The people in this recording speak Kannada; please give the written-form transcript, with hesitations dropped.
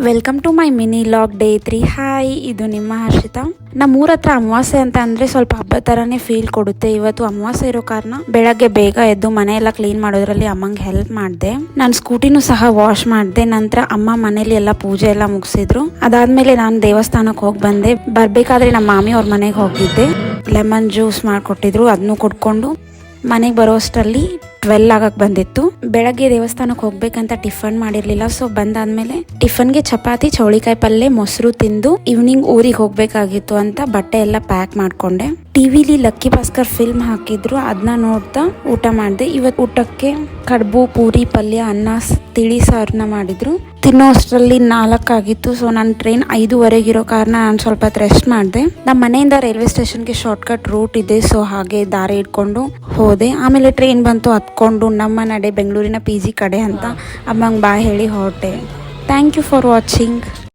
Welcome to my mini vlog day 3. Hi, ಇದು ನಿಮ್ಮ ಹರ್ಷಿತಾ. ನಮ್ಮೂರ ಹತ್ರ ಅಮಾವಾಸ್ಯೆ ಅಂತ ಅಂದರೆ ಸ್ವಲ್ಪ ಹಬ್ಬ ಥರನೇ ಫೀಲ್ ಕೊಡುತ್ತೆ. ಇವತ್ತು ಅಮಾವಾಸ್ಯೆ ಇರೋ ಕಾರಣ ಬೆಳಗ್ಗೆ ಬೇಗ ಎದ್ದು ಮನೆಯೆಲ್ಲ ಕ್ಲೀನ್ ಮಾಡೋದ್ರಲ್ಲಿ ಅಮ್ಮಂಗೆ ಹೆಲ್ಪ್ ಮಾಡಿದೆ. ನಾನು ಸ್ಕೂಟಿನೂ ಸಹ ವಾಶ್ ಮಾಡಿದೆ. ನಂತರ ಅಮ್ಮ ಮನೇಲಿ ಎಲ್ಲ ಪೂಜೆ ಎಲ್ಲ ಮುಗಿಸಿದ್ರು. ಅದಾದಮೇಲೆ ನಾನು ದೇವಸ್ಥಾನಕ್ಕೆ ಹೋಗಿ ಬಂದೆ. ಬರಬೇಕಾದ್ರೆ ನಮ್ಮ ಮಾಮಿ ಅವ್ರ ಮನೆಗೆ ಹೋಗಿದ್ದೆ. ಲೆಮನ್ ಜ್ಯೂಸ್ ಮಾಡಿಕೊಟ್ಟಿದ್ರು, ಅದನ್ನು ಕುಡ್ಕೊಂಡು ಮನೆಗೆ ಬರೋಷ್ಟರಲ್ಲಿ 12 ಆಗಕ್ಕೆ ಬಂದಿತ್ತು. ಬೆಳಗ್ಗೆ ದೇವಸ್ಥಾನಕ್ಕೆ ಹೋಗ್ಬೇಕಂತ ಟಿಫನ್ ಮಾಡಿರಲಿಲ್ಲ. ಸೊ ಬಂದಾದ್ಮೇಲೆ ಟಿಫನ್ಗೆ ಚಪಾತಿ, ಚೌಳಿಕಾಯಿ ಪಲ್ಯ, ಮೊಸರು ತಿಂದು ಈವ್ನಿಂಗ್ ಊರಿಗೆ ಹೋಗ್ಬೇಕಾಗಿತ್ತು ಅಂತ ಬಟ್ಟೆ ಎಲ್ಲ ಪ್ಯಾಕ್ ಮಾಡ್ಕೊಂಡೆ. ಟಿವಿಲಿ ಲಕ್ಕಿ ಭಾಸ್ಕರ್ ಫಿಲ್ಮ್ ಹಾಕಿದ್ರು, ಅದನ್ನ ನೋಡ್ತಾ ಊಟ ಮಾಡಿದೆ. ಇವತ್ತು ಊಟಕ್ಕೆ ಕಡುಬು, ಪೂರಿ, ಪಲ್ಯ, ಅನ್ನ, ತಿಳಿ ಸಾರನ್ನ ಮಾಡಿದ್ರು. ತಿನ್ನೋ ಅಷ್ಟರಲ್ಲಿ 4 ಆಗಿತ್ತು. ಸೊ ನನ್ನ ಟ್ರೈನ್ 5:15 ಇರೋ ಕಾರಣ ನಾನು ಸ್ವಲ್ಪ ರೆಸ್ಟ್ ಮಾಡಿದೆ. ನಮ್ಮ ಮನೆಯಿಂದ ರೈಲ್ವೆ ಸ್ಟೇಷನ್ಗೆ ಶಾರ್ಟ್ಕಟ್ ರೂಟ್ ಇದೆ. ಸೊ ಹಾಗೆ ದಾರಿ ಇಟ್ಕೊಂಡು ಹೋದೆ. ಆಮೇಲೆ ಟ್ರೈನ್ ಬಂತು, ಹತ್ಕೊಂಡು ನಮ್ಮ ನಡೆ ಬೆಂಗಳೂರಿನ PG ಕಡೆ ಅಂತ ಅಮ್ಮಂಗೆ ಬಾಯ್ ಹೇಳಿ ಹೊರಟೆ. Thank you for watching.